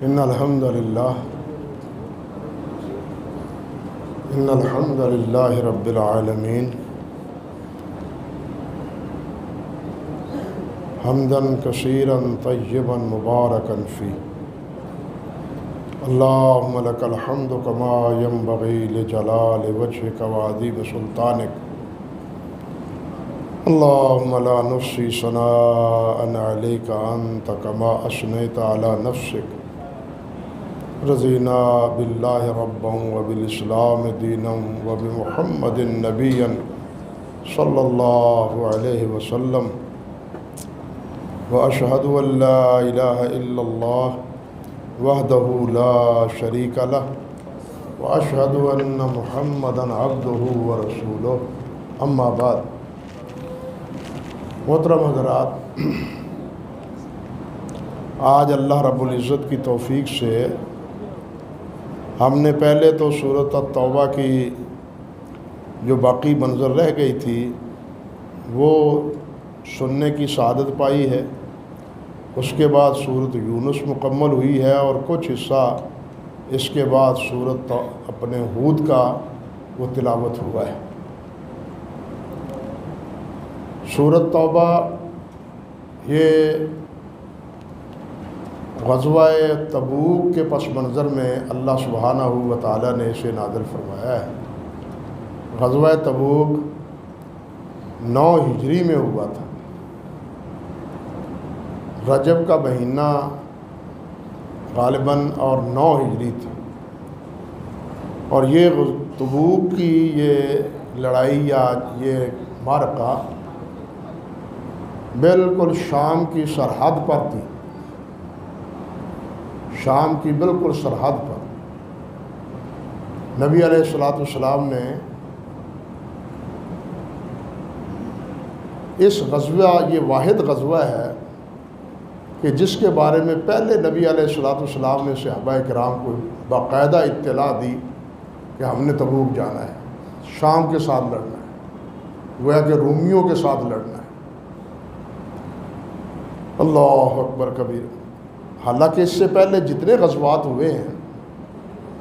إن الحمد لله رب العالمين حمدا كثيرا طيبا مباركا فيه اللهم لك الحمد كما ينبغي لجلال وجهك وعظيم سلطانك اللهم لا نحصي ثناء عليك أنت كما أثنيت على نفسك رضينا بالله ربا وبالإسلام دينا وبمحمد نبيا صلى الله عليه وسلم وأشهد أن لا إله إلا الله وحده لا شريك له وأشهد أن محمدا عبده ورسوله أما بعد محترم حضرات، آج اللہ رب العزت کی توفیق سے ہم نے پہلے تو سورۃ التوبہ کی جو باقی منظر رہ گئی تھی وہ سننے کی سعادت پائی ہے۔ اس کے بعد سورۃ یونس مکمل ہوئی ہے اور کچھ حصہ اس کے بعد سورۃ اپنے ہود کا وہ تلاوت ہوا ہے۔ سورۃ توبہ یہ غزوہ تبوک کے پس منظر میں اللہ سبحانہ و تعالیٰ نے اسے نازل فرمایا ہے۔ غزوہ تبوک 9 ہجری میں ہوا تھا۔ رجب کا مہینہ غالباً اور 9 ہجری تھی، اور یہ تبوک کی یہ لڑائی یا یہ معرکہ بالکل شام کی سرحد پر تھی، شام کی بالکل سرحد پر۔ نبی علیہ السلام نے اس غزوہ، یہ واحد غزوہ ہے کہ جس کے بارے میں پہلے نبی علیہ السلام نے صحابہ کرام کو باقاعدہ اطلاع دی کہ ہم نے تبوک جانا ہے، شام کے ساتھ لڑنا ہے، گویا کہ رومیوں کے ساتھ لڑنا ہے۔ اللہ اکبر کبیر۔ حالانکہ اس سے پہلے جتنے غزوات ہوئے ہیں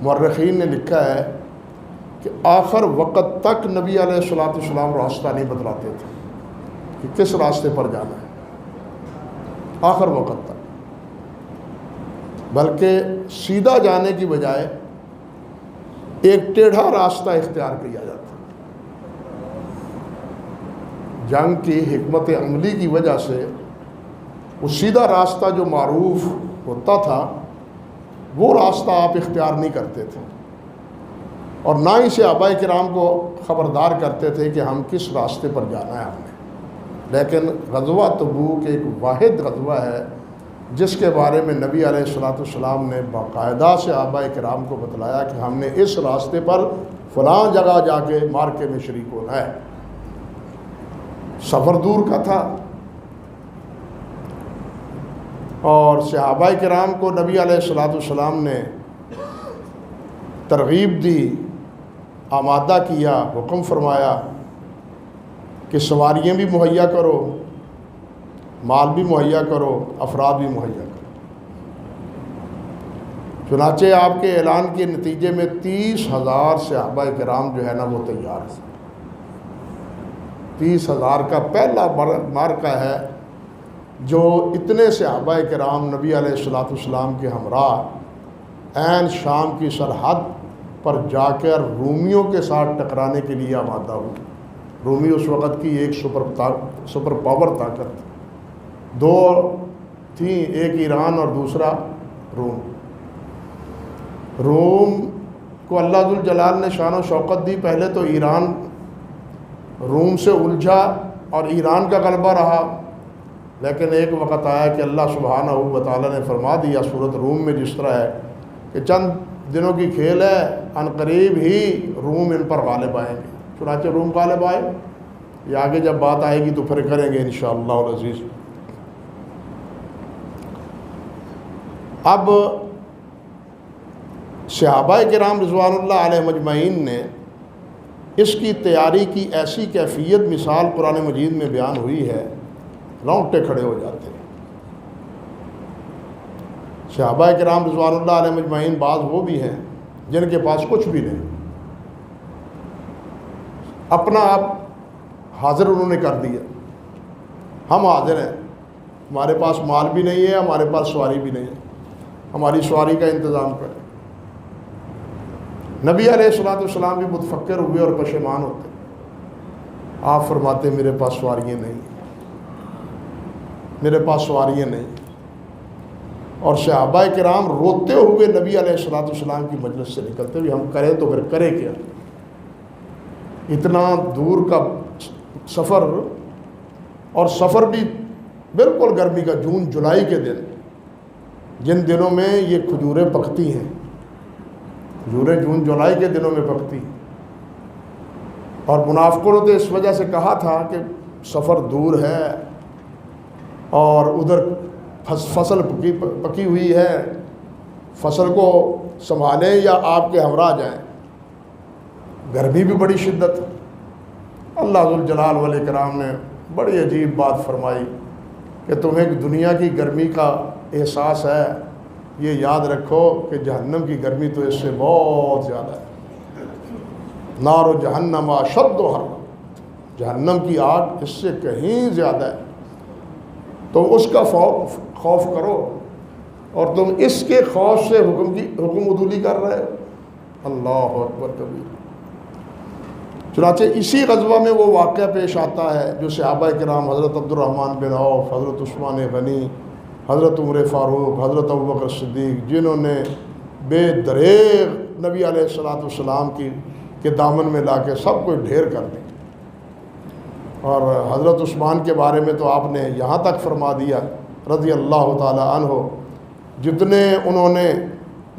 مورخین نے لکھا ہے کہ آخر وقت تک نبی علیہ السلام راستہ نہیں بتلاتے تھے کہ کس راستے پر جانا ہے، آخر وقت تک، بلکہ سیدھا جانے کی بجائے ایک ٹیڑھا راستہ اختیار کیا جاتا۔ جنگ کی حکمت عملی کی وجہ سے وہ سیدھا راستہ جو معروف ہوتا تھا وہ راستہ آپ اختیار نہیں کرتے تھے، اور نہ ہی صحابہ کرام کو خبردار کرتے تھے کہ ہم کس راستے پر جانا ہے ہم نے۔ لیکن غزوہ تبوک ایک واحد غزوہ ہے جس کے بارے میں نبی علیہ السلام نے باقاعدہ صحابہ کرام کو بتلایا کہ ہم نے اس راستے پر فلاں جگہ جا کے معرکے میں شریک ہونا ہے۔ سفر دور کا تھا، اور صحابہ کرام کو نبی علیہ السلام نے ترغیب دی، آمادہ کیا، حکم فرمایا کہ سواریاں بھی مہیا کرو، مال بھی مہیا کرو، افراد بھی مہیا کرو۔ چنانچہ آپ کے اعلان کے نتیجے میں 30,000 صحابہ کرام جو ہے نا وہ تیار ہیں۔ 30,000 کا پہلا معرکہ ہے جو اتنے صحابہ کرام نبی علیہ السلام کے ہمراہ عین شام کی سرحد پر جا کر رومیوں کے ساتھ ٹکرانے کے لیے آمادہ ہوئے۔ رومی اس وقت کی ایک سپر پاور طاقت، 2 تھیں، ایک ایران اور دوسرا روم۔ روم کو اللہ ذوالجلال نے شان و شوکت دی، پہلے تو ایران روم سے الجھا اور ایران کا غلبہ رہا، لیکن ایک وقت آیا کہ اللہ سبحانہ و تعالیٰ نے فرما دیا سورۃ روم میں جس طرح ہے کہ چند دنوں کی کھیل ہے، ان قریب ہی روم ان پر غالب آئیں گے۔ چنانچہ روم غالب آئے، یہ آگے جب بات آئے گی تو پھر کریں گے انشاءاللہ العزیز۔ اب صحابہ کرام رضوان اللہ علیہ مجمعین نے اس کی تیاری کی ایسی کیفیت مثال قرآن مجید میں بیان ہوئی ہے، رونگٹے کھڑے ہو جاتے ہیں۔ صحابہ کرام رضوان اللہ علیہ مجمعین بعض وہ بھی ہیں جن کے پاس کچھ بھی نہیں، اپنا آپ حاضر انہوں نے کر دیا، ہم حاضر ہیں، ہمارے پاس مال بھی نہیں ہے، ہمارے پاس سواری بھی نہیں ہے، ہماری سواری کا انتظام کریں۔ نبی علیہ الصلوۃ والسلام بھی متفکر ہوئے اور پشیمان ہوتے، آپ فرماتے میرے پاس سواریاں نہیں، میرے پاس سواریاں نہیں، اور صحابہ کرام روتے ہوئے نبی علیہ الصلوۃ والسلام کی مجلس سے نکلتے ہوئے، ہم کریں تو پھر کریں کیا، اتنا دور کا سفر، اور سفر بھی بالکل گرمی کا، جون جولائی کے دن، جن دنوں میں یہ کھجوریں پکتی ہیں، کھجوریں جون جولائی کے دنوں میں پکتی، اور منافقوں نے تو اس وجہ سے کہا تھا کہ سفر دور ہے اور ادھر فصل پکی ہوئی ہے، فصل کو سنبھالیں یا آپ کے ہمراہ جائیں، گرمی بھی بڑی شدت۔ اللہ ذوالجلال والاکرام نے بڑی عجیب بات فرمائی کہ تمہیں دنیا کی گرمی کا احساس ہے، یہ یاد رکھو کہ جہنم کی گرمی تو اس سے بہت زیادہ ہے، نار و جہنم اشد حرا، جہنم کی آگ اس سے کہیں زیادہ ہے، تم اس کا خوف کرو، اور تم اس کے خوف سے حکم عدولی کر رہے ہو، اللہ اکبر کبیر۔ چنانچہ اسی غزوہ میں وہ واقعہ پیش آتا ہے جو صحابہ کرام حضرت عبد الرحمن بن عوف، حضرت عثمان غنی، حضرت عمر فاروق، حضرت ابوبکر صدیق، جنہوں نے بے دریغ نبی علیہ الصلوۃ والسلام کے دامن میں لا کے سب کو ڈھیر کر دیا، اور حضرت عثمان کے بارے میں تو آپ نے یہاں تک فرما دیا رضی اللہ تعالی عنہ، جتنے انہوں نے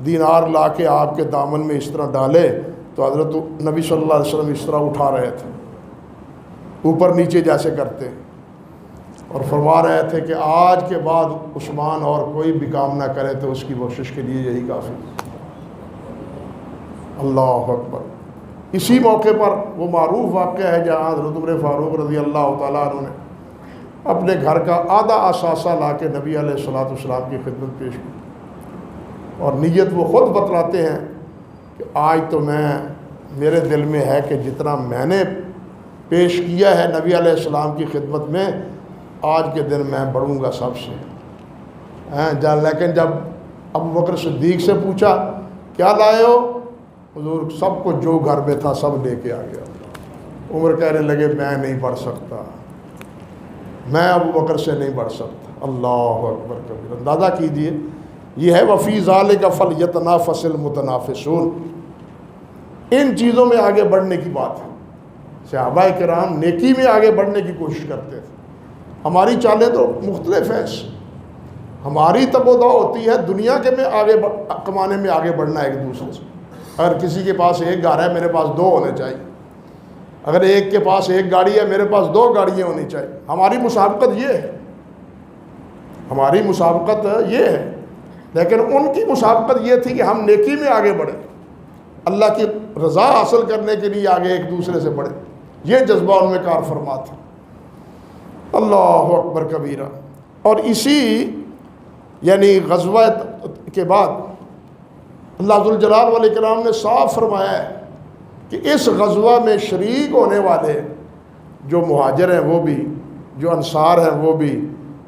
دینار لا کے آپ کے دامن میں اس طرح ڈالے تو حضرت نبی صلی اللہ علیہ وسلم اس طرح اٹھا رہے تھے، اوپر نیچے جیسے کرتے، اور فرما رہے تھے کہ آج کے بعد عثمان اور کوئی بھی کام نہ کرے تو اس کی کوشش کے لیے یہی کافی۔ اللہ اکبر۔ اسی موقع پر وہ معروف واقعہ ہے جہاں حضرت عمر فاروق رضی اللہ تعالیٰ عنہ نے اپنے گھر کا آدھا اثاثہ لا کے نبی علیہ الصلوۃ والسلام کی خدمت پیش کی، اور نیت وہ خود بتلاتے ہیں کہ آج تو میرے دل میں ہے کہ جتنا میں نے پیش کیا ہے نبی علیہ السلام کی خدمت میں، آج کے دن میں بڑھوں گا سب سے۔ لیکن جب ابوبکر صدیق سے پوچھا کیا لائے ہو، حضور سب کو جو گھر میں تھا سب لے کے آ گیا۔ عمر کہنے لگے میں نہیں بڑھ سکتا، میں ابوبکر سے نہیں بڑھ سکتا۔ اللہ اکبر کبیر۔ اندازہ کیجیے، یہ ہے وفی ذالک فلیتنافس المتنافسون، ان چیزوں میں آگے بڑھنے کی بات ہے۔ صحابہ کرام نیکی میں آگے بڑھنے کی کوشش کرتے تھے، ہماری چالیں تو مختلف ہیں، ہماری تبودع ہوتی ہے دنیا کے میں آگے کمانے میں آگے بڑھنا ایک دوسرے سے۔ اگر کسی کے پاس ایک گھر ہے میرے پاس دو ہونے چاہیے، اگر ایک کے پاس ایک گاڑی ہے میرے پاس دو گاڑیاں ہونی چاہیے۔ ہماری مسابقت یہ ہے، ہماری مسابقت یہ ہے، لیکن ان کی مسابقت یہ تھی کہ ہم نیکی میں آگے بڑھیں، اللہ کی رضا حاصل کرنے کے لیے آگے ایک دوسرے سے بڑھیں، یہ جذبہ ان میں کار فرما تھا۔ اللہ اکبر کبیرہ۔ اور اسی یعنی غزوہ کے بعد اللہ ذوالجلال والاکرام نے صاف فرمایا ہے کہ اس غزوہ میں شریک ہونے والے جو مہاجر ہیں وہ بھی، جو انصار ہیں وہ بھی،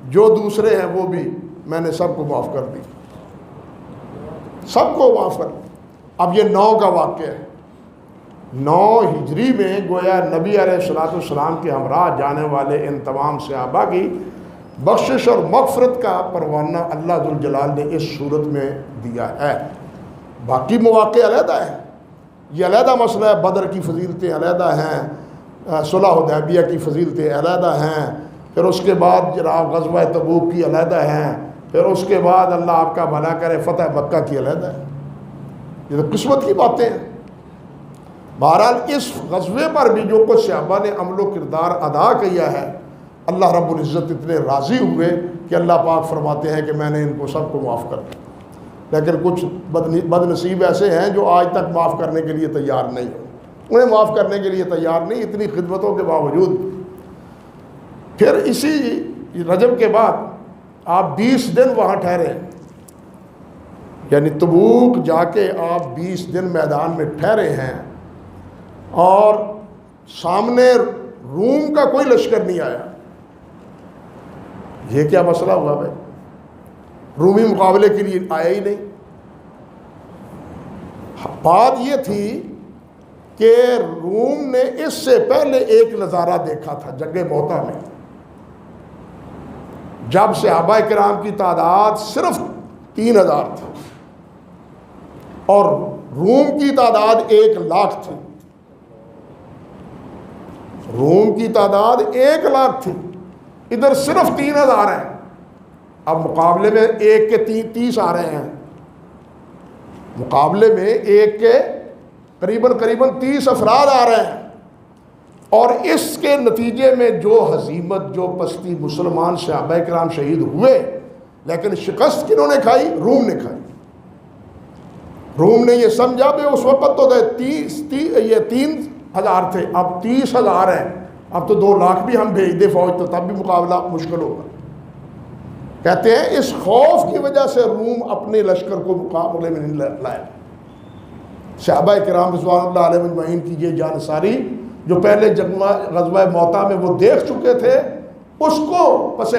جو دوسرے ہیں وہ بھی، میں نے سب کو معاف کر دی، سب کو معاف کر دی۔ اب یہ 9 کا واقعہ ہے، 9 ہجری میں گویا نبی علیہ الصلوۃ والسلام کے ہمراہ جانے والے ان تمام صحابہ کی بخشش اور مغفرت کا پروانہ اللہ ذوالجلال نے اس صورت میں دیا ہے۔ باقی مواقع علیحدہ ہیں، یہ علیحدہ مسئلہ ہے، بدر کی فضیلتیں علیحدہ ہیں، صلح حدیبیہ کی فضیلتیں علیحدہ ہیں، پھر اس کے بعد جناب غزوہ تبوک کی علیحدہ ہیں، پھر اس کے بعد اللہ آپ کا بھلا کرے فتح مکہ کی علیحدہ ہے۔ یہ تو قسمت کی باتیں ہیں۔ بہرحال اس غزوے پر بھی جو کچھ صحابہ نے عمل و کردار ادا کیا ہے، اللہ رب العزت اتنے راضی ہوئے کہ اللہ پاک فرماتے ہیں کہ میں نے ان کو سب کو معاف کر دیا۔ لیکن کچھ بد نصیب ایسے ہیں جو آج تک معاف کرنے کے لیے تیار نہیں ہو، انہیں معاف کرنے کے لیے تیار نہیں، اتنی خدمتوں کے باوجود۔ پھر اسی رجب کے بعد آپ 20 دن وہاں ٹھہرے، یعنی تبوک جا کے آپ 20 دن میدان میں ٹھہرے ہیں اور سامنے روم کا کوئی لشکر نہیں آیا. یہ کیا مسئلہ ہوا بھائی؟ رومی مقابلے کے لیے آیا ہی نہیں. بات یہ تھی کہ روم نے اس سے پہلے ایک نظارہ دیکھا تھا جنگ موتا میں، جب صحابہ کرام کی تعداد صرف 3000 تھی اور روم کی تعداد 1,00,000 تھی. روم کی تعداد 1,00,000 تھی، ادھر صرف 3000 ہیں. اب مقابلے میں ایک کے 30 آ رہے ہیں، مقابلے میں ایک کے قریباً 30 افراد آ رہے ہیں. اور اس کے نتیجے میں جو ہزیمت، جو پستی، مسلمان صحابہ کرام شہید ہوئے، لیکن شکست کنہوں نے کھائی؟ روم نے کھائی. روم نے یہ سمجھا کہ اس وقت تو 3,000 تھے، اب 30,000 ہیں، اب تو 2,00,000 بھی ہم بھیج دیں فوج تو تب بھی مقابلہ مشکل ہوگا. کہتے ہیں اس خوف کی وجہ سے روم اپنے لشکر کو مقابلے میں نہیں لایا. صحابہ کرام رضوان اللہ علیہ اجمعین کی یہ جانساری جو پہلے غزوہ موتا میں وہ دیکھ چکے تھے، اس کو اس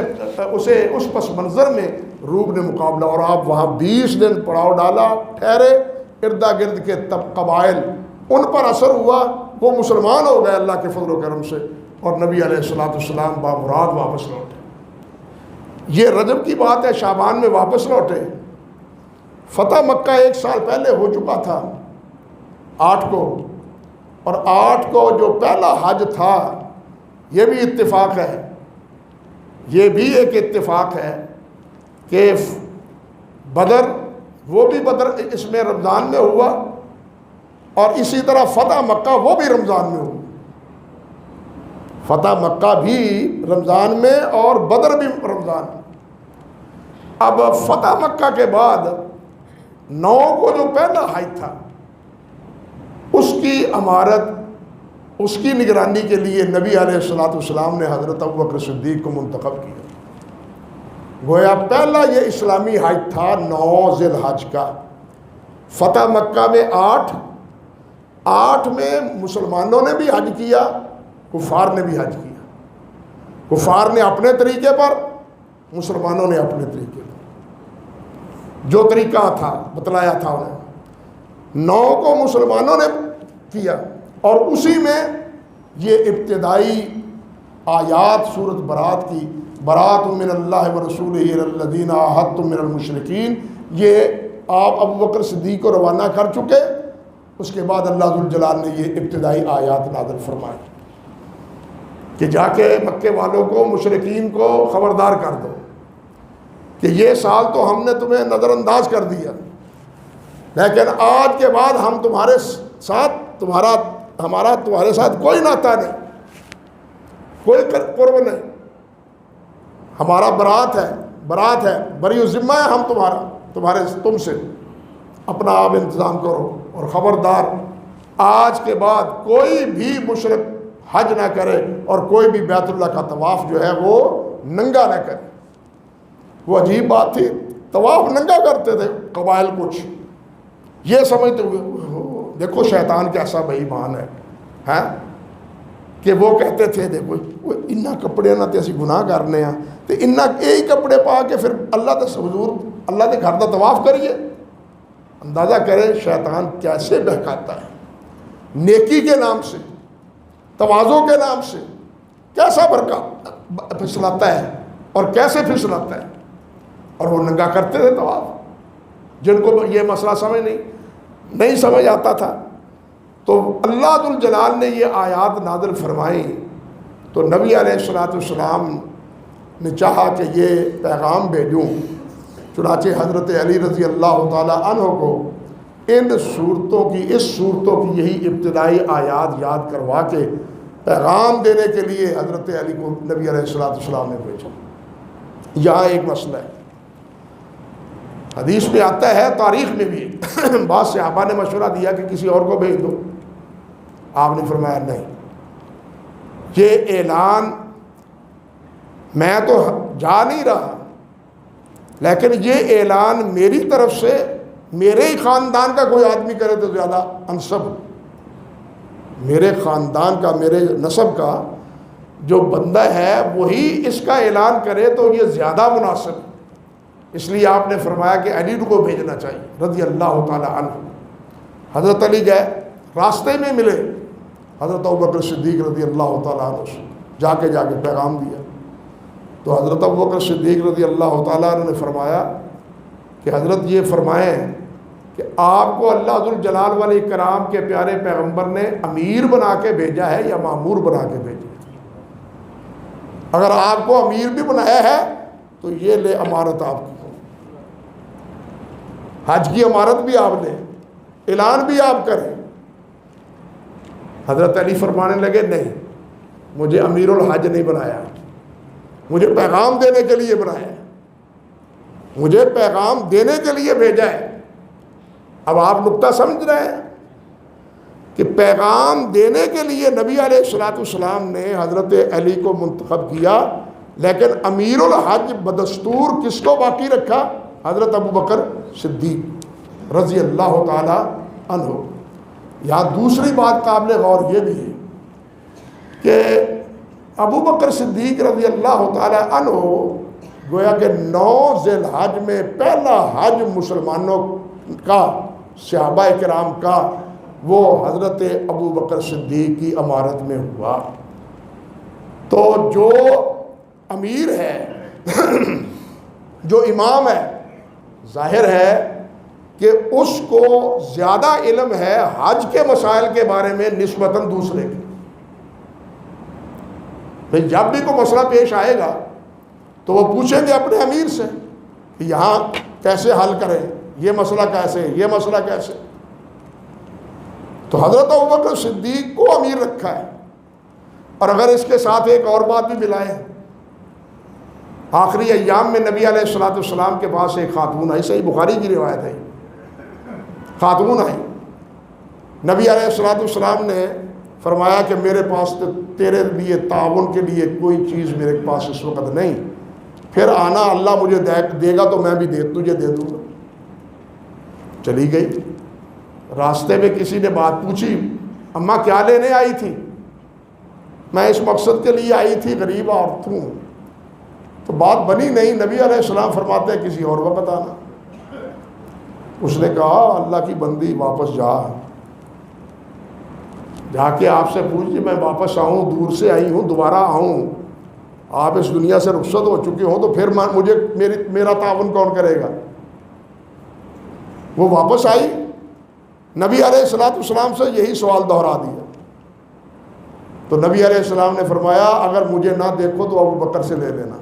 پس منظر میں روم نے مقابلہ. اور آپ وہاں 20 دن پڑاؤ ڈالا، ٹھہرے، اردا گرد کے قبائل ان پر اثر ہوا، وہ مسلمان ہو گئے اللہ کے فضل و کرم سے، اور نبی علیہ السلام بامراد واپس لوٹے. یہ رجب کی بات ہے، شعبان میں واپس لوٹے. فتح مکہ 1 سال پہلے ہو چکا تھا 8 کو، اور 8 کو جو پہلا حج تھا، یہ بھی اتفاق ہے، یہ بھی ایک اتفاق ہے کہ بدر، وہ بھی بدر اس میں رمضان میں ہوا، اور اسی طرح فتح مکہ وہ بھی رمضان میں ہوا. فتح مکہ بھی رمضان میں اور بدر بھی رمضان میں. اب فتح مکہ کے بعد 9 کو جو پہلا حج تھا، اس کی امارت، اس کی نگرانی کے لیے نبی علیہ السلام نے حضرت ابوبکر صدیق کو منتخب کیا. گویا پہلا یہ اسلامی حج تھا 9 ذی الحج کا. فتح مکہ میں 8 میں مسلمانوں نے بھی حج کیا، کفار نے بھی حج کیا. کفار نے اپنے طریقے پر، مسلمانوں نے اپنے طریقے پر. جو طریقہ تھا بتلایا تھا انہیں، 9 کو مسلمانوں نے کیا، اور اسی میں یہ ابتدائی آیات سورۃ برات کی، برات من اللہ ورسولہ الی الذین عاہدتم من المشرکین، یہ آپ ابوبکر صدیق کو روانہ کر چکے. اس کے بعد اللہ ذوالجلال نے یہ ابتدائی آیات نازل فرمائی کہ جا کے مکے والوں کو، مشرکین کو خبردار کر دو کہ یہ سال تو ہم نے تمہیں نظر انداز کر دیا، لیکن آج کے بعد ہم تمہارے ساتھ، ہمارا تمہارے ساتھ کوئی ناطہ نہیں، کوئی قرب نہیں، ہمارا برات ہے، بری ذمہ ہے ہم تم سے، اپنا آپ انتظام کرو. اور خبردار، آج کے بعد کوئی بھی مشرک حج نہ کرے، اور کوئی بھی بیت اللہ کا طواف جو ہے وہ ننگا نہ کرے. وہ عجیب بات تھی، طواف ننگا کرتے تھے قبائل کچھ، یہ سمجھتے ہوئے دیکھو شیطان کیسا بے ایمان ہے کہ وہ کہتے تھے دیکھو انہاں کپڑے نہ تے اسی گناہ کرنے ہیں تے انہاں یہی کپڑے پا کے پھر اللہ دے حضور اللہ دے گھر دا طواف کریے. اندازہ کرے شیطان کیسے بہکاتا ہے، نیکی کے نام سے، تواضع کے نام سے کیسا پھسلاتا ہے اور کیسے پھسلاتا ہے. اور وہ ننگا کرتے تھے طواف، جن کو یہ مسئلہ نہیں سمجھ آتا تھا. تو اللہ ذوالجلال نے یہ آیات نازل فرمائی، تو نبی علیہ السلام نے چاہا کہ یہ پیغام بھیجوں. چنانچہ حضرت علی رضی اللہ تعالی عنہ کو اس صورتوں کی یہی ابتدائی آیات یاد کروا کے پیغام دینے کے لیے حضرت علی کو نبی علیہ السلام نے بھیجا. یہاں ایک مسئلہ ہے، حدیث میں آتا ہے، تاریخ میں بھی بعض صحابہ نے مشورہ دیا کہ کسی اور کو بھیج دو. آپ نے فرمایا نہیں، یہ اعلان میں تو جا نہیں رہا، لیکن یہ اعلان میری طرف سے میرے ہی خاندان کا کوئی آدمی کرے تو زیادہ انسب، میرے خاندان کا، میرے نسب کا جو بندہ ہے وہی اس کا اعلان کرے تو یہ زیادہ مناسب ہے۔ اس لیے آپ نے فرمایا کہ علی کو بھیجنا چاہیے رضی اللہ تعالی عنہ۔ حضرت علی گئے، راستے میں ملے حضرت ابوبکر صدیق رضی اللہ تعالیٰ عنہ سے، جا کے پیغام دیا تو حضرت ابوبکر صدیق رضی اللہ تعالیٰ عنہ نے فرمایا کہ حضرت یہ فرمائیں کہ آپ کو اللہ ذوالجلال والاکرام کے پیارے پیغمبر نے امیر بنا کے بھیجا ہے یا مامور بنا کے بھیجا ہے؟ اگر آپ کو امیر بھی بنایا ہے تو یہ لے امارت آپ کی، حج کی امارت بھی آپ لیں، اعلان بھی آپ کریں۔ حضرت علی فرمانے لگے نہیں، مجھے امیر الحج نہیں بنایا، مجھے پیغام دینے کے لیے بنایا ہے، مجھے پیغام دینے کے لیے بھیجا ہے۔ اب آپ نقطہ سمجھ رہے ہیں کہ پیغام دینے کے لیے نبی علیہ السلام نے حضرت علی کو منتخب کیا، لیکن امیر الحج بدستور کس کو باقی رکھا؟ حضرت ابوبکر صدیق رضی اللہ تعالی عنہ۔ یہاں دوسری بات قابل غور یہ بھی ہے کہ ابوبکر صدیق رضی اللہ تعالی عنہ گویا کہ 9 ذی الحج میں پہلا حج مسلمانوں کا، صحابہ کرام کا، وہ حضرت ابوبکر صدیق کی امارت میں ہوا۔ تو جو امیر ہے جو امام ہے، ظاہر ہے کہ اس کو زیادہ علم ہے حج کے مسائل کے بارے میں نسبتاً دوسرے کے۔ پھر جب بھی کوئی مسئلہ پیش آئے گا تو وہ پوچھیں گے اپنے امیر سے کہ یہاں کیسے حل کریں، یہ مسئلہ کیسے، یہ مسئلہ کیسے۔ تو حضرت ابوبکر صدیق کو امیر رکھا ہے۔ اور اگر اس کے ساتھ ایک اور بات بھی ملائیں، آخری ایام میں نبی علیہ السلام کے پاس ایک خاتون آئی، صحیح بخاری کی روایت ہے، خاتون آئی، نبی علیہ السلام نے فرمایا کہ میرے پاس تو تیرے لیے تعاون کے لیے کوئی چیز میرے پاس اس وقت نہیں، پھر آنا اللہ مجھے دے گا تو میں بھی تجھے دے دوں گا۔ چلی گئی، راستے میں کسی نے بات پوچھی، اماں کیا لینے آئی تھی؟ میں اس مقصد کے لیے آئی تھی، غریب عورت ہوں۔ تو بات بنی نہیں، نبی علیہ السلام فرماتے ہیں کسی اور وقت آنا۔ اس نے کہا اللہ کی بندی واپس جا کے آپ سے پوچھیے میں واپس آؤں، دور سے آئی ہوں، دوبارہ آؤں، آپ اس دنیا سے رخصت ہو چکے ہوں تو پھر مجھے میرا تعاون کون کرے گا؟ وہ واپس آئی، نبی علیہ السلام سے یہی سوال دہرا دیا تو نبی علیہ السلام نے فرمایا اگر مجھے نہ دیکھو تو ابوبکر سے لے لینا،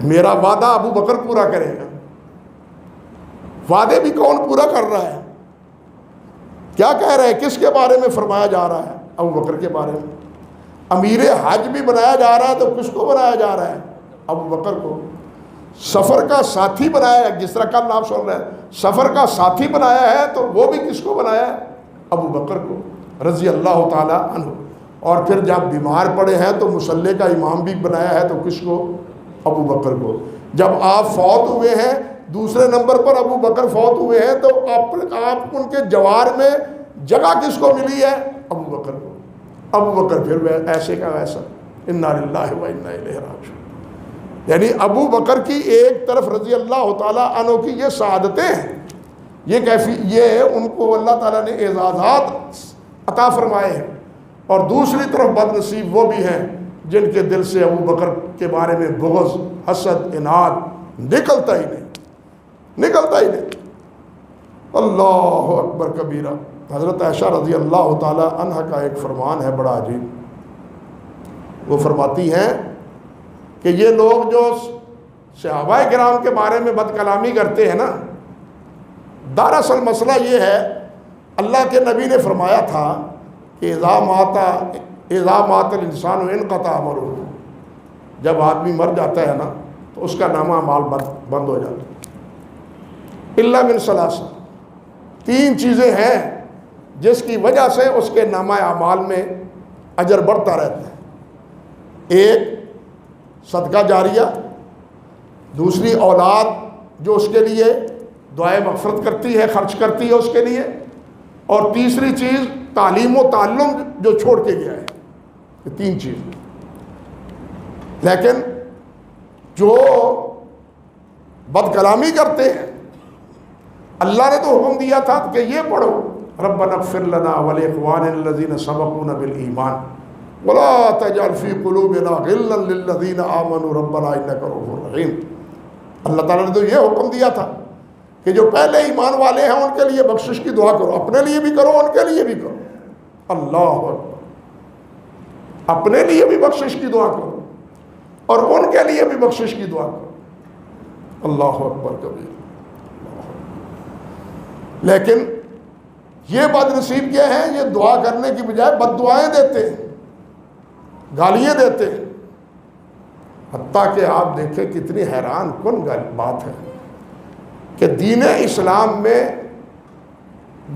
میرا وعدہ ابوبکر پورا کرے گا۔ وعدے بھی کون پورا کر رہا ہے؟ کیا کہہ رہے ہیں؟ کس کے بارے میں فرمایا جا رہا ہے؟ ابوبکر کے بارے میں۔ امیر حج بھی بنایا جا رہا ہے تو کس کو بنایا جا رہا ہے؟ ابوبکر کو۔ سفر کا ساتھی بنایا ہے، جس طرح کل آپ سن رہے ہیں، سفر کا ساتھی بنایا ہے تو وہ بھی کس کو بنایا ہے؟ ابوبکر کو رضی اللہ تعالی عنہ۔ اور پھر جب بیمار پڑے ہیں تو مصلی کا امام بھی بنایا ہے تو کس کو؟ ابوبکر کو۔ جب آپ فوت ہوئے ہیں دوسرے نمبر پر ابوبکر فوت ہوئے ہیں تو آپ ان کے جوار میں جگہ کس کو ملی ہے؟ ابوبکر کو۔ ابوبکر پھر ایسے کا ویسا، انا للہ و انا الیہ راجعون۔ یعنی ابوبکر کی ایک طرف رضی اللہ تعالیٰ عنہ کی یہ سعادتیں ہیں، یہ ان کو اللہ تعالیٰ نے اعزازات عطا فرمائے ہیں، اور دوسری طرف بد نصیب وہ بھی ہیں جن کے دل سے ابوبکر کے بارے میں بغض، حسد، اناد نکلتا ہی نہیں۔ اللہ اکبر کبیرہ۔ حضرت عائشہ رضی اللہ تعالی عنہ کا ایک فرمان ہے بڑا عجیب، وہ فرماتی ہیں کہ یہ لوگ جو صحابہ کرام کے بارے میں بد کلامی کرتے ہیں نا، دراصل مسئلہ یہ ہے، اللہ کے نبی نے فرمایا تھا کہ اذا مات الانسان انقطع عمله، جب آدمی مر جاتا ہے نا تو اس کا نامہ اعمال بند ہو جاتا ہے، الا من ثلاثہ، 3 چیزیں ہیں جس کی وجہ سے اس کے نامہ اعمال میں اجر بڑھتا رہتا ہے۔ ایک صدقہ جاریہ، دوسری اولاد جو اس کے لیے دعائے مغفرت کرتی ہے، خرچ کرتی ہے اس کے لیے، اور تیسری چیز تعلیم و تعلم جو چھوڑ کے گیا ہے، یہ 3 چیز۔ لیکن جو بد کلامی کرتے ہیں، اللہ نے تو حکم دیا تھا کہ یہ پڑھو ربنا اغفر لنا ولاخواننا الذین سبقونا بالایمان ولا تجعل فی قلوبنا غلا للذین آمنوا ربنا انک رؤوف رحیم۔ اللہ تعالیٰ نے تو یہ حکم دیا تھا کہ جو پہلے ایمان والے ہیں ان کے لیے بخشش کی دعا کرو، اپنے لیے بھی کرو، ان کے لیے بھی کرو۔ اللہ اکبر، اپنے لیے بھی بخشش کی دعا کرو اور ان کے لیے بھی بخشش کی دعا کرو۔ اللہ اکبر کبیر۔ لیکن یہ بد نصیب کیا ہے، یہ دعا کرنے کی بجائے بد دعائیں دیتے ہیں، گالیاں دیتے ہیں۔ حتیٰ کہ آپ دیکھیں کتنی حیران کن بات ہے کہ دین اسلام میں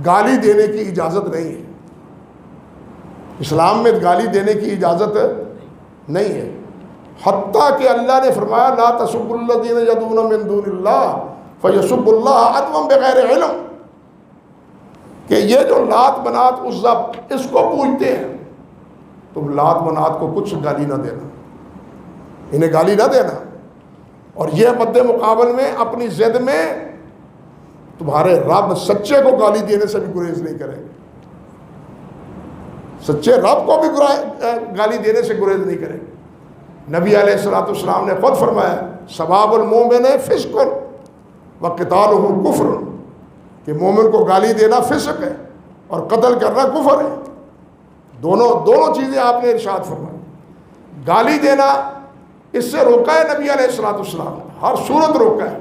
گالی دینے کی اجازت نہیں ہے، اسلام میں گالی دینے کی اجازت نہیں ہے۔ حتیٰ کہ اللہ نے فرمایا لا تسبوا الذین یدعون من دون اللہ فیسبوا اللہ عدوا بغیر علم، کہ یہ جو لات منات عزا اس کو پوجتے ہیں، تم لات منات کو کچھ گالی نہ دینا، انہیں گالی نہ دینا۔ اور یہ مد مقابل میں اپنی ضد میں تمہارے رب سچے کو گالی دینے سے بھی گریز نہیں کریں گے، سچے رب کو بھی گالی دینے سے گریز نہیں کریں گے۔ نبی علیہ الصلوۃ والسلام نے خود فرمایا سباب المومن فسق وقتالہ کفر، کہ مومن کو گالی دینا فسق ہے اور قتل کرنا کفر ہے۔ دونوں چیزیں آپ نے ارشاد فرمائی۔ گالی دینا اس سے روکا ہے نبی علیہ الصلوۃ والسلام نے، ہر صورت روکا ہے۔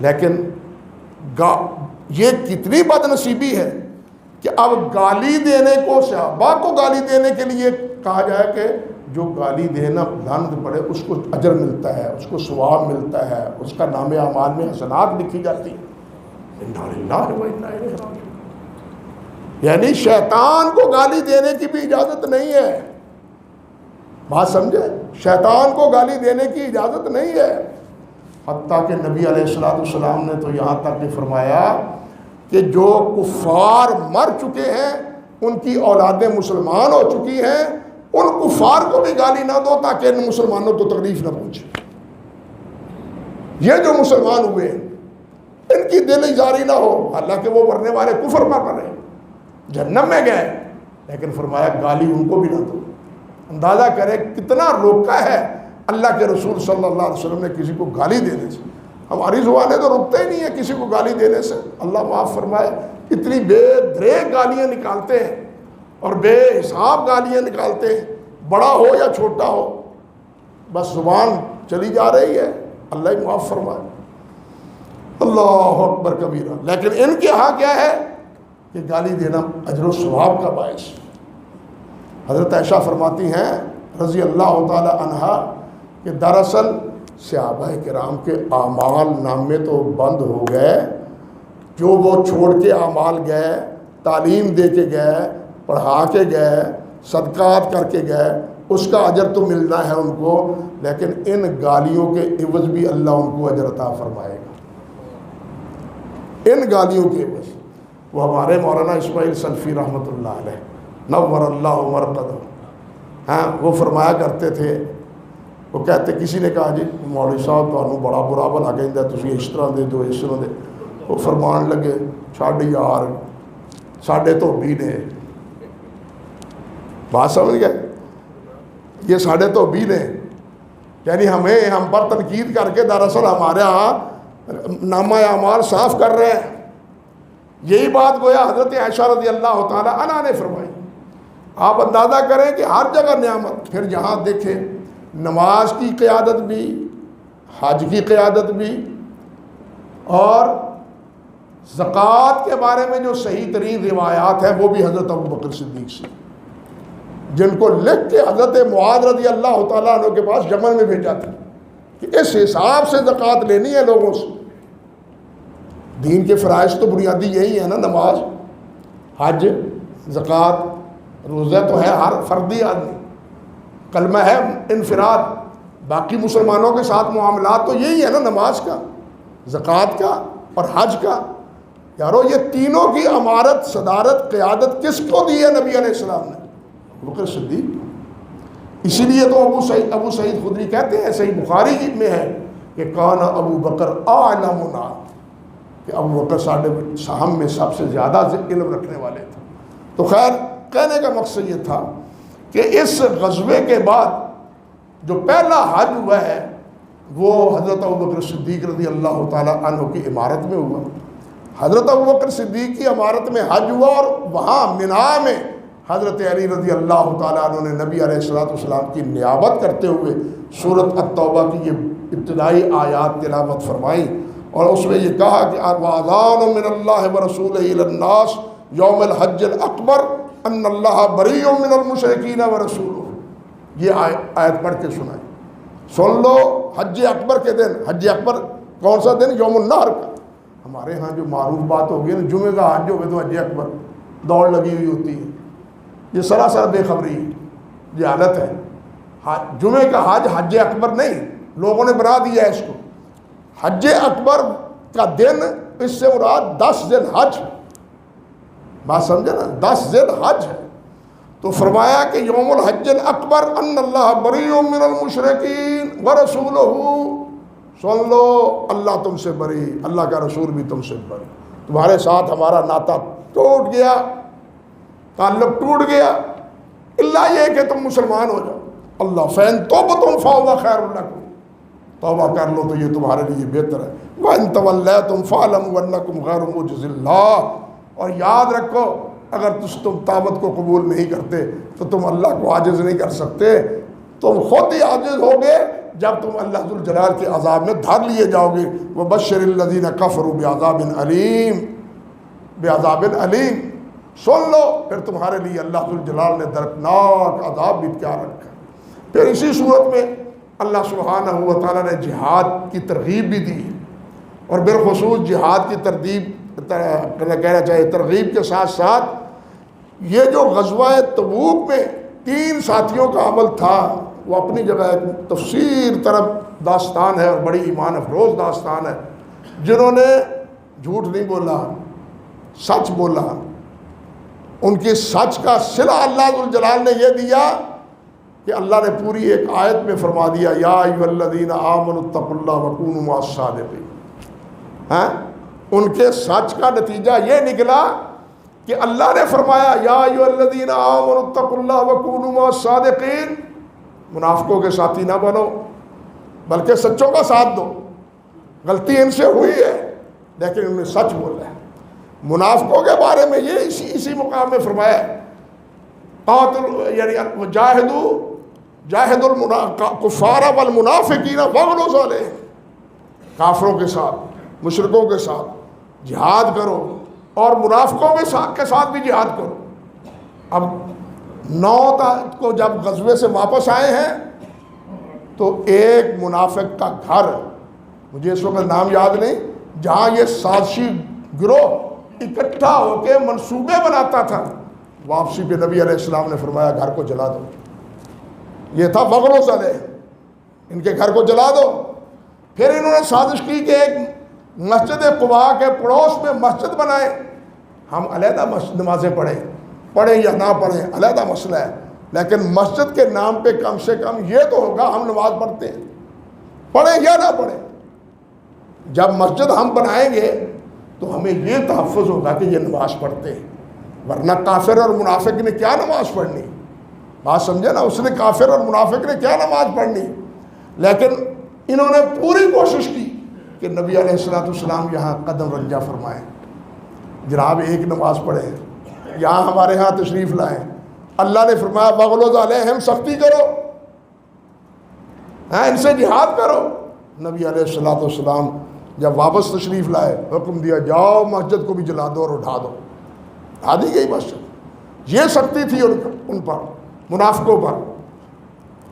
لیکن یہ کتنی بد نصیبی ہے کہ اب گالی دینے کو، صحابہ کو گالی دینے کے لیے کہا جائے کہ جو گالی دینا لعنت پڑے اس کو اجر ملتا ہے، اس کو ثواب ملتا ہے، اس کا نام اعمال میں حسنات لکھی جاتی ہیں۔ انا للہ و انا الیہ راجعون۔ یعنی شیطان کو گالی دینے کی بھی اجازت نہیں ہے، بات سمجھے، شیطان کو گالی دینے کی اجازت نہیں ہے۔ حتیٰ کہ نبی علیہ الصلوۃ والسلام نے تو یہاں تک کہ فرمایا کہ جو کفار مر چکے ہیں، ان کی اولادیں مسلمان ہو چکی ہیں، ان کفار کو بھی گالی نہ دو تاکہ ان مسلمانوں کو تکلیف نہ پہنچے۔ یہ جو مسلمان ہوئے ان کی دل اجاری نہ ہو، حالانکہ وہ مرنے والے کفر پر مرے، جہنم میں گئے، لیکن فرمایا گالی ان کو بھی نہ دو۔ اندازہ کرے کتنا روکا ہے اللہ کے رسول صلی اللہ علیہ وسلم نے کسی کو گالی دینے سے۔ ہماری زبانیں تو رکتے ہی نہیں ہیں کسی کو گالی دینے سے، اللہ معاف فرمائے، اتنی بے دریغ گالیاں نکالتے ہیں اور بے حساب گالیاں نکالتے ہیں، بڑا ہو یا چھوٹا ہو، بس زبان چلی جا رہی ہے، اللہ ہی معاف فرمائے۔ اللہ اکبر کبیرہ۔ لیکن ان کے ہاں کیا ہے کہ گالی دینا اجر و ثواب کا باعث۔ حضرت عائشہ فرماتی ہیں رضی اللہ تعالی عنہا کہ دراصل صحابہ کرام کے اعمال نامے تو بند ہو گئے، جو وہ چھوڑ کے اعمال گئے، تعلیم دے کے گئے، پڑھا کے گئے، صدقات کر کے گئے، اس کا اجر تو ملنا ہے ان کو، لیکن ان گالیوں کے عوض بھی اللہ ان کو اجر عطا فرمائے گا، ان گالیوں کے عوض۔ وہ ہمارے مولانا اسماعیل سلفی رحمۃ اللہ علیہ نور اللہ مرقدہ، ہاں وہ فرمایا کرتے تھے، وہ کہتے کسی نے کہا جی مولوی صاحب تو بڑا برا بھلا کہندا تسی اس طرح دے دو اس طرح دے، وہ فرمان لگے چھڈ یار ساڈے دھوبی نے، بات سمجھ گئے، یہ ساڈے دھوبی نے، یعنی ہم پر تنقید کر کے دراصل ہمارے ہاں نامہ اعمال صاف کر رہے ہیں۔ یہی بات گویا حضرت عائشہ رضی اللہ تعالی عنہا نے فرمائی۔ آپ اندازہ کریں کہ ہر جگہ نعمت، پھر جہاں دیکھیں نماز کی قیادت بھی، حج کی قیادت بھی، اور زکوٰۃ کے بارے میں جو صحیح ترین روایات ہیں وہ بھی حضرت ابوبکر صدیق سے، جن کو لکھ کے حضرت معاذ رضی اللہ تعالیٰ عنہ کے پاس یمن میں بھیجا تھا کہ اس حساب سے زکوٰۃ لینی ہے لوگوں سے۔ دین کے فرائض تو بنیادی یہی ہے نا، نماز، حج، زکوٰۃ، روزہ تو ہے ہر فردی آدمی، کلمہ ہے انفراد، باقی مسلمانوں کے ساتھ معاملات تو یہی ہے نا، نماز کا، زکوٰۃ کا، اور حج کا. یارو یہ تینوں کی امارت، صدارت، قیادت کس کو دی ہے نبی علیہ السلام نے؟ ابو بکر صدیق. اسی لیے تو ابو سعید خدری کہتے ہیں، صحیح بخاری میں ہے کہ کان ابو بکر اعلمنا، کہ ابو بکر ہم میں سب سے زیادہ علم رکھنے والے تھے. تو خیر کہنے کا مقصد یہ تھا کہ اس غزوے کے بعد جو پہلا حج ہوا ہے وہ حضرت ابوبکر صدیق رضی اللہ تعالیٰ عنہ کی عمارت میں ہوا. حضرت ابوبکر صدیق کی عمارت میں حج ہوا، اور وہاں منا میں حضرت علی رضی اللہ تعالیٰ عنہ نے نبی علیہ السلام کی نیابت کرتے ہوئے سورۃ التوبہ کی یہ ابتدائی آیات تلاوت فرمائیں، اور اس میں یہ کہا کہ وَأَذَانٌ مِّنَ اللَّهِ وَرَسُولِهِ إِلَى النَّاسِ یوم الحج الاکبر ان اللہ بریء من المشرکین ورسولہ. یہ آیت پڑھ کے سنائیں. سن لو حج اکبر کے دن، حج اکبر کون سا دن؟ یوم النحر کا. ہمارے ہاں جو معروف بات ہوگی نا، جمعے کا حج ہوگا تو حج اکبر دوڑ لگی ہوئی ہوتی ہے. یہ سراسر بے خبری ہے، جہالت ہے. جمعے کا حج اکبر نہیں، لوگوں نے بنا دیا ہے اس کو. حج اکبر کا دن، اس سے مراد 10 ذی الحج، بات سمجھے نا، 10 ذی الحج ہے. تو فرمایا کہ یوم الحج الاکبر ان اللہ بریء من المشرکین ورسولہ. سن لو اللہ تم سے بری، اللہ کا رسول بھی تم سے بری. تمہارے ساتھ ہمارا ناطہ ٹوٹ گیا، تعلق ٹوٹ گیا، اللہ یہ کہ تم مسلمان ہو جاؤ. اللہ فین توبتم فہو خیر لکم، توبہ کر لو تو یہ تمہارے لیے بہتر ہے. وَإِن تَوَلَّيْتُمْ فَاعْلَمُوا أَنَّكُمْ غَيْرُ مُعْجِزِ اللَّهِ. اور یاد رکھو اگر تم دعوت کو قبول نہیں کرتے تو تم اللہ کو عاجز نہیں کر سکتے. تم خود ہی عاجز ہوگے جب تم اللہ ذوالجلال کے عذاب میں دھر لیے جاؤ گے. وَبَشِّرِ الَّذِينَ كَفَرُوا بِعَذَابٍ أَلِيمٍ، بعذاب علیم. سن لو پھر تمہارے لیے اللہ ذوالجلال نے دردناک عذاب بھی تیار رکھا. پھر اسی صورت میں اللہ سبحانہ و تعالیٰ نے جہاد کی ترغیب بھی دی، اور بالخصوص جہاد کی کہنا چاہیے ترغیب کے ساتھ ساتھ یہ جو غزوہ تبوک میں 3 ساتھیوں کا عمل تھا وہ اپنی جگہ ایک تفسیر طرف داستان ہے، اور بڑی ایمان افروز داستان ہے. جنہوں نے جھوٹ نہیں بولا، سچ بولا. ان کی سچ کا صلہ اللہ ذوالجلال نے یہ دیا کہ اللہ نے پوری ایک آیت میں فرما دیا یا ایھا الذین آمنوا اتقوا اللہ وکونوا مع الصادقین. ان کے سچ کا نتیجہ یہ نکلا کہ اللہ نے فرمایا یا ایھا الذین آمنوا اتقوا اللہ وکونوا مع الصادقین. منافقوں کے ساتھی نہ بنو بلکہ سچوں کا ساتھ دو. غلطی ان سے ہوئی ہے لیکن انہوں نے سچ بولا ہے. منافقوں کے بارے میں یہ اسی مقام میں فرمایا یعنی جاہدوا الکفار والمنافقین واغلظ علیہم. کافروں کے ساتھ، مشرکوں کے ساتھ جہاد کرو، اور منافقوں کے ساتھ بھی جہاد کرو. اب 9 کو جب غزوے سے واپس آئے ہیں تو ایک منافق کا گھر، مجھے اس وقت نام یاد نہیں، جہاں یہ سازشی گروہ اکٹھا ہو کے منصوبے بناتا تھا، واپسی پہ نبی علیہ السلام نے فرمایا گھر کو جلا دو. یہ تھا واغلظ علیہم، ان کے گھر کو جلا دو. پھر انہوں نے سازش کی کہ ایک مسجد قباء کے پڑوس میں مسجد بنائے، ہم علیحدہ نمازیں پڑھیں یا نہ پڑھیں علیحدہ مسئلہ ہے، لیکن مسجد کے نام پہ کم سے کم یہ تو ہوگا ہم نماز پڑھتے ہیں، پڑھیں یا نہ پڑھیں. جب مسجد ہم بنائیں گے تو ہمیں یہ تحفظ ہوگا کہ یہ نماز پڑھتے ہیں، ورنہ کافر اور منافق نے کیا نماز پڑھنی. بات سمجھے نا، اس نے کافر اور منافق نے کیا نماز پڑھنی. لیکن انہوں نے پوری کوشش کی کہ نبی علیہ السلام یہاں قدم رنجہ فرمائیں، جناب ایک نماز پڑھیں، یہاں ہمارے ہاں تشریف لائیں. اللہ نے فرمایا واغلظ علیہم، سختی کرو، ان سے جہاد کرو. نبی علیہ السلام جب واپس تشریف لائے حکم دیا جاؤ مسجد کو بھی جلا دو اور اٹھا دو. اٹھا دی گئی مسجد. یہ سختی تھی ان پر، منافقوں پر.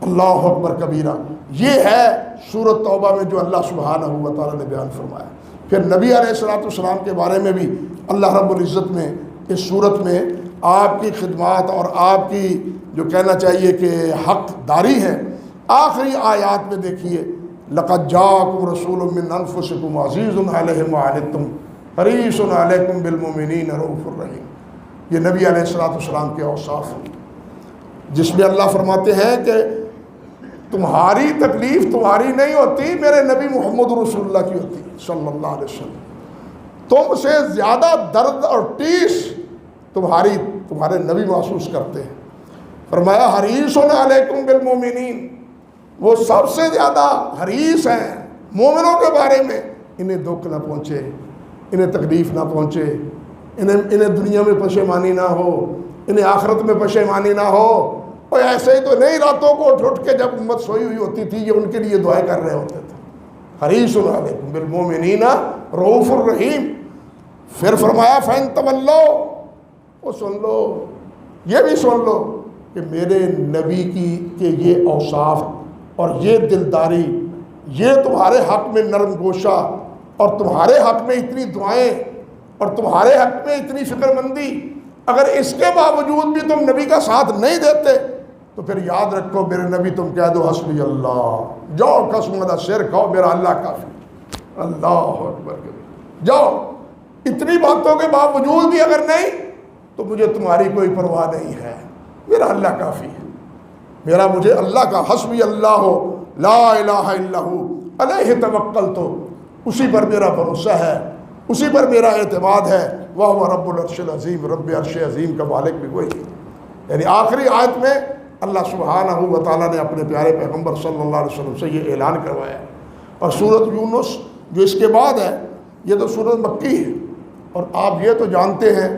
اللہ اکبر کبیرہ. یہ ہے سورۃ توبہ میں جو اللہ سبحانہ و تعالیٰ نے بیان فرمایا. پھر نبی علیہ السلام کے بارے میں بھی اللہ رب العزت نے اس صورت میں آپ کی خدمات اور آپ کی جو کہنا چاہیے کہ حق داری ہے، آخری آیات میں دیکھیے لقد جاءکم رسول من انفسکم عزیز علیہ ما عنتم حریص علیکم بالمؤمنین رؤوف الرحیم۔ یہ نبی علیہ السلام کے اوصاف ہیں، جس میں اللہ فرماتے ہیں کہ تمہاری تکلیف تمہاری نہیں ہوتی، میرے نبی محمد رسول اللہ کی ہوتی صلی اللہ علیہ وسلم۔ تم سے زیادہ درد اور ٹیس تمہارے نبی محسوس کرتے ہیں۔ فرمایا حریص علیکم بالمؤمنین، وہ سب سے زیادہ حریص ہیں مومنوں کے بارے میں، انہیں دکھ نہ پہنچے، انہیں تکلیف نہ پہنچے، انہیں دنیا میں پشیمانی نہ ہو، انہیں آخرت میں پشیمانی نہ ہو۔ اور ایسے ہی تو نہیں، راتوں کو اٹھ کے جب امت سوئی ہوئی ہوتی تھی یہ ان کے لیے دعائیں کر رہے ہوتے تھے۔ حریص علیکم بالمؤمنین رؤوف الرحیم۔ پھر فرمایا فَإِن تَوَلَّوْا، وہ سن لو، یہ بھی سن لو کہ میرے نبی کے یہ اوصاف اور یہ دلداری، یہ تمہارے حق میں نرم گوشہ اور تمہارے حق میں اتنی دعائیں اور تمہارے حق میں اتنی فکر مندی، اگر اس کے باوجود بھی تم نبی کا ساتھ نہیں دیتے تو پھر یاد رکھو میرے نبی تم کہہ دو حسبی اللہ، جاؤ قسم خدا سر کھاؤ میرا اللہ کافی، اللہ اکبر، جاؤ۔ اتنی باتوں کے باوجود بھی اگر نہیں تو مجھے تمہاری کوئی پرواہ نہیں ہے، میرا اللہ کافی ہے، مجھے اللہ کا حسبی اللہ ہو، لا الہ الا ہو، علیہ توکلت، اسی پر میرا بھروسہ ہے، اسی پر میرا اعتماد ہے، وَهُوَ رب العرش العظیم، رب عرش عظیم کا مالک بھی وہی۔ یعنی آخری آیت میں اللہ سبحانہ و تعالیٰ نے اپنے پیارے پیغمبر صلی اللہ علیہ وسلم سے یہ اعلان کروایا۔ اور سورۃ یونس جو اس کے بعد ہے یہ تو سورۃ مکی ہے، اور آپ یہ تو جانتے ہیں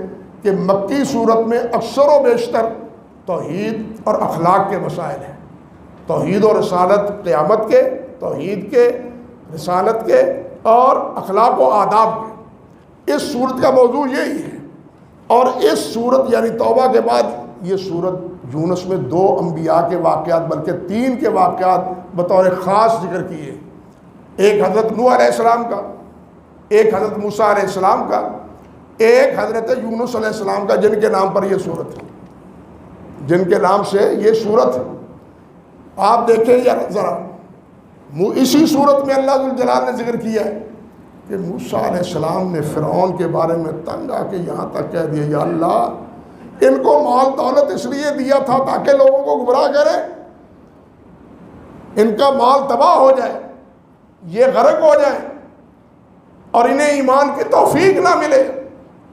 کہ مکی صورت میں اکثر و بیشتر توحید اور اخلاق کے مسائل ہیں، توحید و رسالت قیامت کے، توحید کے، رسالت کے اور اخلاق و آداب کے۔ اس صورت کا موضوع یہی ہے، اور اس صورت یعنی توبہ کے بعد یہ صورت یونس میں 2 انبیاء کے واقعات بلکہ 3 کے واقعات بطور خاص ذکر کیے، ایک حضرت نوح علیہ السلام کا، ایک حضرت موسیٰ علیہ السلام کا، ایک حضرت یونس علیہ السلام کا، جن کے نام پر یہ صورت ہے، جن کے نام سے یہ صورت ہے۔ آپ دیکھیں ذرا، اسی صورت میں اللہ ذوالجلال نے ذکر کیا ہے کہ موسیٰ علیہ السلام نے فرعون کے بارے میں تنگ آ کے یہاں تک کہہ دیا، یا اللہ ان کو مال دولت اس لیے دیا تھا تاکہ لوگوں کو گمراہ کرے، ان کا مال تباہ ہو جائے، یہ غرق ہو جائے اور انہیں ایمان کی توفیق نہ ملے۔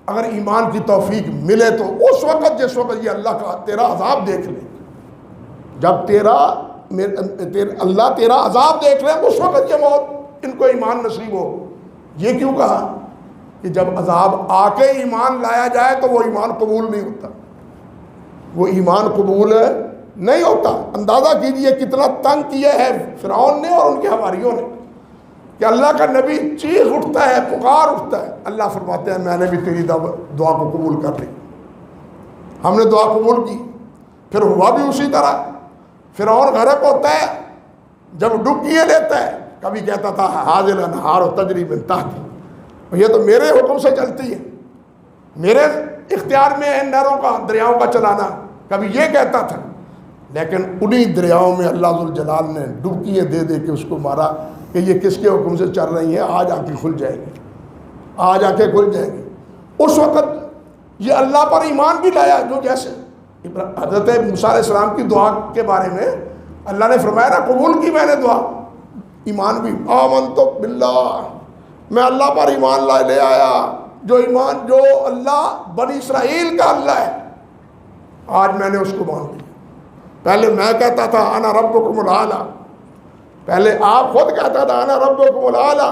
اگر ایمان کی توفیق ملے تو اس وقت جس وقت یہ اللہ کا تیرا عذاب دیکھ لے، جب اللہ تیرا عذاب دیکھ لے اس وقت یہ موت ان کو ایمان نصیب ہو۔ یہ کیوں کہا کہ جب عذاب آ کے ایمان لایا جائے تو وہ ایمان قبول نہیں ہوتا، وہ ایمان قبول نہیں ہوتا۔ اندازہ کیجئے کتنا تنگ کیا ہے فرعون نے اور ان کے حواریوں نے کہ اللہ کا نبی چیخ اٹھتا ہے، پکار اٹھتا ہے، اللہ فرماتے ہیں میں نے بھی تیری دعا کو قبول کر لی، ہم نے دعا قبول کی۔ پھر ہوا بھی اسی طرح، فرعون غرق ہوتا ہے، جب ڈبکیے لیتا ہے، کبھی کہتا تھا حاضر انہار و تجری من تحتی، یہ تو میرے حکم سے چلتی ہے، میرے اختیار میں ہے نہروں کا، دریاؤں کا چلانا، کبھی یہ کہتا تھا۔ لیکن انہی دریاؤں میں اللہ ذوالجلال نے ڈبکیاں دے دے کے اس کو مارا کہ یہ کس کے حکم سے چل رہی ہیں، آج آ کے کھل جائیں گے، آج آ کے کھل جائیں گے۔ اس وقت یہ اللہ پر ایمان بھی لایا، جو جیسے حضرت موسیٰ علیہ السلام کی دعا کے بارے میں اللہ نے فرمایا نا، قبول کی میں نے دعا، ایمان بھی، آمنت باللہ، میں اللہ پر ایمان لے آیا، جو اللہ بنی اسرائیل کا اللہ ہے، آج میں نے اس کو مان لیا۔ پہلے میں کہتا تھا انا ربکم الاعلی، پہلے آپ خود کہتا تھا انا ربکم الاعلی،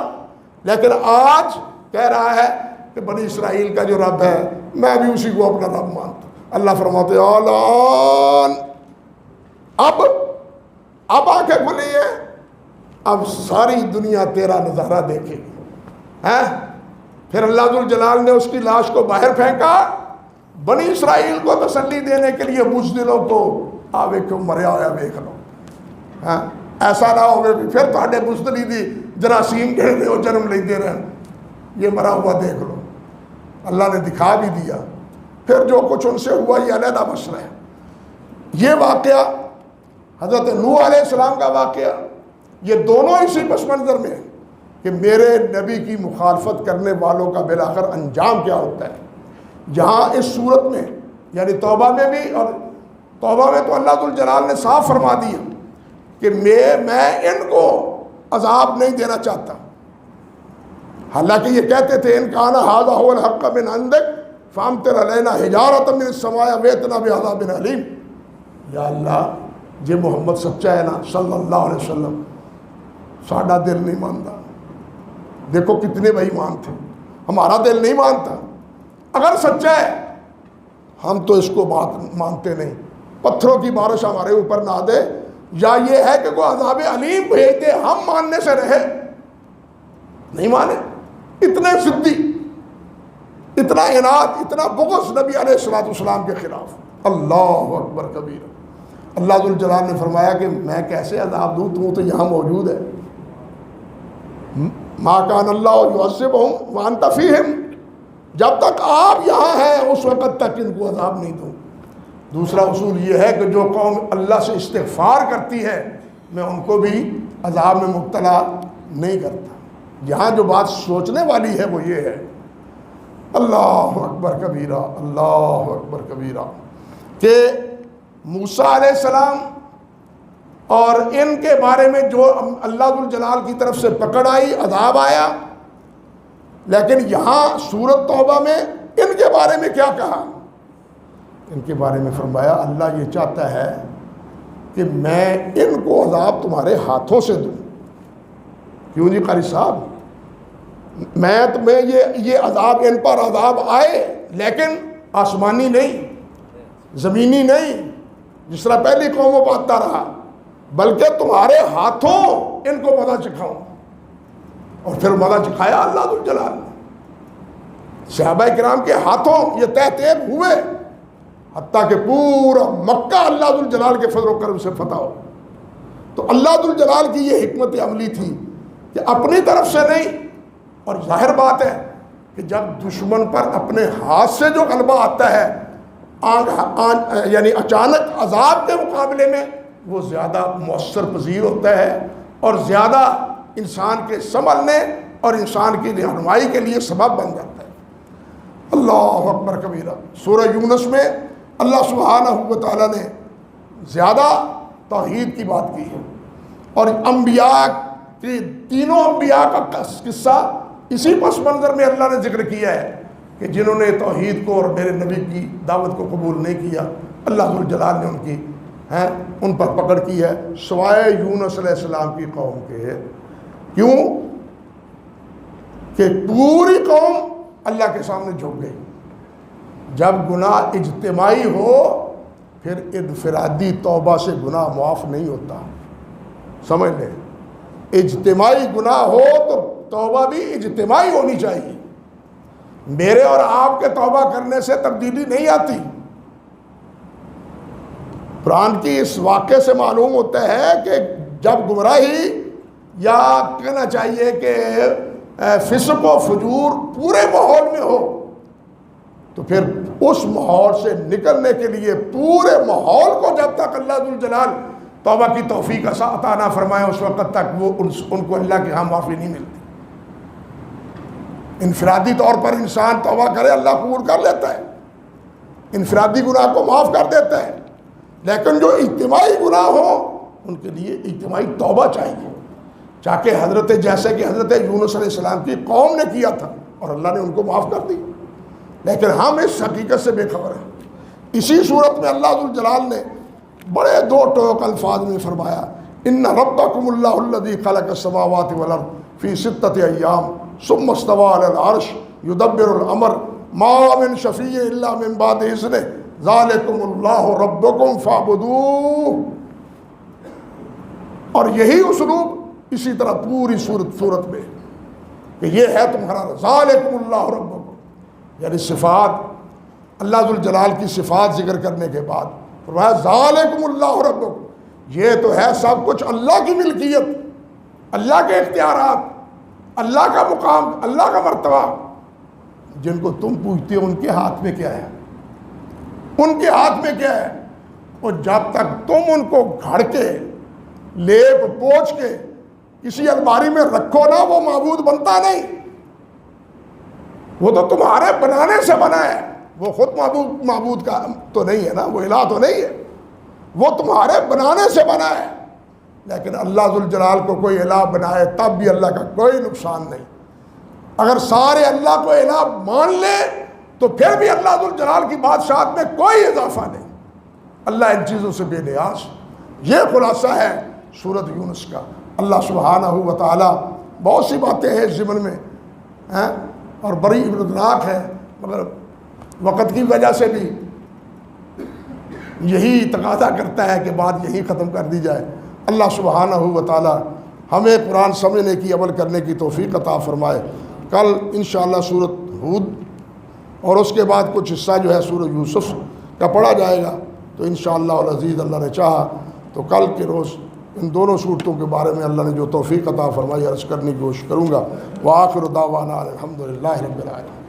لیکن آج کہہ رہا ہے کہ بنی اسرائیل کا جو رب ہے میں بھی اسی کو اپنا رب مانتا ہوں۔ اللہ فرماتے ہیں الان، اب آنکھیں کھلی ہیں، اب ساری دنیا تیرا نظارہ دیکھے گی۔ پھر اللہ ذوالجلال نے اس کی لاش کو باہر پھینکا، بنی اسرائیل کو تسلی دینے کے لیے بزدلوں کو ویکھو مریا ہوا ویکھ لو، ایسا نہ ہو پھر تھوڑے بزدلی دی جراثیم گھیرنے ہو جنم لیندے رہن، یہ مرا ہوا دیکھ لو۔ اللہ نے دکھا بھی دیا، پھر جو کچھ ان سے ہوا یہ علیحدہ مسئلہ ہے۔ یہ واقعہ حضرت نوح علیہ السلام کا واقعہ، یہ دونوں اسی پس منظر میں ہیں کہ میرے نبی کی مخالفت کرنے والوں کا بالآخر انجام کیا ہوتا ہے۔ یہاں اس صورت میں یعنی توبہ میں بھی، اور توبہ میں تو اللہ ذوالجلال نے صاف فرما دیا کہ میں ان کو عذاب نہیں دینا چاہتا، حالانکہ یہ کہتے تھے ان کان ھذا ھو الحق من عندک فامطر علینا حجارۃ من السماء وائتنا بعذاب علیم۔ یا اللہ یہ محمد سچا ہے نا صلی اللہ علیہ وسلم، ساڈا دل نہیں مانتا۔ دیکھو کتنے بے ایمان تھے، ہمارا دل نہیں مانتا، اگر سچا ہے ہم تو اس کو بات مانتے نہیں، پتھروں کی بارش ہمارے اوپر نہ دے، یا یہ ہے کہ کوئی عذاب علیم بھیج دے، ہم ماننے سے رہے، نہیں مانے۔ اتنے ضدی، اتنا عناد، اتنا بغض نبی علیہ الصلوۃ والسلام کے خلاف۔ اللہ اکبر کبیرہ۔ اللہ ذوالجلال نے فرمایا کہ میں کیسے عذاب دوں، تو یہاں موجود ہے۔ ما کان اللہ یعذبہم وانت فیہم، جب تک آپ یہاں ہیں اس وقت تک ان کو عذاب نہیں دوں۔ دوسرا اصول یہ ہے کہ جو قوم اللہ سے استغفار کرتی ہے میں ان کو بھی عذاب میں مبتلا نہیں کرتا۔ یہاں جو بات سوچنے والی ہے وہ یہ ہے، اللہ اکبر کبیرہ، اللہ اکبر کبیرہ، کہ موسیٰ علیہ السلام اور ان کے بارے میں جو اللہ ذوالجلال کی طرف سے پکڑ آئی، عذاب آیا، لیکن یہاں سورۃ توبہ میں ان کے بارے میں کیا کہا؟ ان کے بارے میں فرمایا اللہ یہ چاہتا ہے کہ میں ان کو عذاب تمہارے ہاتھوں سے دوں۔ کیوں جی قاری صاحب؟ میں تمہیں یہ عذاب، ان پر عذاب آئے لیکن آسمانی نہیں، زمینی نہیں، جس طرح پہلی قوموں پر آتا رہا، بلکہ تمہارے ہاتھوں ان کو مزہ چکھاؤں۔ اور پھر مزہ چکھایا اللہ ذوالجلال نے، صحابہ کرام کے ہاتھوں یہ تہ تیب ہوئے، حتیٰ کہ پورا مکہ اللہ ذوالجلال کے فضل و کرم سے فتح ہو۔ تو اللہ ذوالجلال کی یہ حکمت عملی تھی کہ اپنی طرف سے نہیں، اور ظاہر بات ہے کہ جب دشمن پر اپنے ہاتھ سے جو غلبہ آتا ہے یعنی اچانک عذاب کے مقابلے میں، وہ زیادہ مؤثر پذیر ہوتا ہے اور زیادہ انسان کے سنبھلنے اور انسان کی رہنمائی کے لیے سبب بن جاتا ہے۔ اللہ اکبر کبیرہ۔ سورہ یونس میں اللہ سبحانہ و تعالیٰ نے زیادہ توحید کی بات کی ہے، اور انبیاء کی، تینوں انبیاء کا قصہ اسی پس منظر میں اللہ نے ذکر کیا ہے کہ جنہوں نے توحید کو اور میرے نبی کی دعوت کو قبول نہیں کیا، اللہ ذوالجلال نے ان پر پکڑ کی ہے، سوائے یونس علیہ السلام کی قوم کے۔ کیوں کہ پوری قوم اللہ کے سامنے جھک گئی۔ جب گناہ اجتماعی ہو پھر انفرادی توبہ سے گناہ معاف نہیں ہوتا، سمجھ لیں۔ اجتماعی گناہ ہو تو توبہ بھی اجتماعی ہونی چاہیے۔ میرے اور آپ کے توبہ کرنے سے تبدیلی نہیں آتی۔ قرآن کی اس واقعے سے معلوم ہوتا ہے کہ جب گمراہی، یا کہنا چاہیے کہ فسق و فجور پورے ماحول میں ہو، تو پھر اس ماحول سے نکلنے کے لیے پورے ماحول کو جب تک اللہ ذوالجلال توبہ کی توفیق عطا نہ فرمائے اس وقت تک وہ ان کو اللہ کے ہاں معافی نہیں ملتی۔ انفرادی طور پر انسان توبہ کرے اللہ قبول کر لیتا ہے، انفرادی گناہ کو معاف کر دیتا ہے، لیکن جو اجتماعی گناہ ہوں ان کے لیے اجتماعی توبہ چاہیے، چاہے جیسے کہ حضرت یونس علیہ السلام کی قوم نے کیا تھا اور اللہ نے ان کو معاف کر دی، لیکن ہم اس حقیقت سے بے خبر ہیں۔ اسی صورت میں اللہ ذوالجلال نے بڑے دو ٹوک الفاظ میں فرمایا، ان ربکم اللہ الذی خلق السماوات والارض فی ستۃ ایام ثم استوى علی العرش یدبر الامر ما من شفیع الا من بعد اذنہ ذالکم اللہ ربکم فاعبدوہ۔ اور یہی اسلوب اسی طرح پوری صورت میں کہ یہ ہے تمہارا ذالکم اللہ ربکم، یعنی صفات اللہ ذوالجلال کی صفات ذکر کرنے کے بعد فرمایا ذالکم اللہ ربکم، یہ تو ہے سب کچھ اللہ کی ملکیت، اللہ کے اختیارات، اللہ کا مقام، اللہ کا مرتبہ۔ جن کو تم پوچھتے ہو ان کے ہاتھ میں کیا ہے، ان کے ہاتھ میں کیا ہے؟ اور جب تک تم ان کو گھڑ کے لیپ پوچھ کے کسی الماری میں رکھو نا، وہ معبود بنتا نہیں، وہ تو تمہارے بنانے سے بنا ہے، وہ خود معبود کا تو نہیں ہے نا، وہ الہ تو نہیں ہے، وہ تمہارے بنانے سے بنا ہے۔ لیکن اللہ ذوالجلال کو کوئی الہ بنائے تب بھی اللہ کا کوئی نقصان نہیں۔ اگر سارے اللہ کو الہ مان لے تو پھر بھی اللہ ذوالجلال کی بادشاہت میں کوئی اضافہ نہیں، اللہ ان چیزوں سے بے نیاز۔ یہ خلاصہ ہے سورۃ یونس کا۔ اللہ سبحانہ و تعالی بہت سی باتیں ہیں اس ضمن میں اور بڑی عبرتناک ہے، مگر وقت کی وجہ سے بھی یہی تقاضا کرتا ہے کہ بات یہی ختم کر دی جائے۔ اللہ سبحانہ و تعالی ہمیں قرآن سمجھنے کی، عمل کرنے کی توفیق عطا فرمائے۔ کل انشاءاللہ سورۃ ہود اور اس کے بعد کچھ حصہ جو ہے سورۃ یوسف کا پڑھا جائے گا، تو انشاءاللہ العزیز اللہ نے چاہا تو کل کے روز ان دونوں صورتوں کے بارے میں اللہ نے جو توفیق عطا فرمائی عرض کرنے کی کوشش کروں گا۔ وآخر دعوانا الحمدللہ رب العالمین۔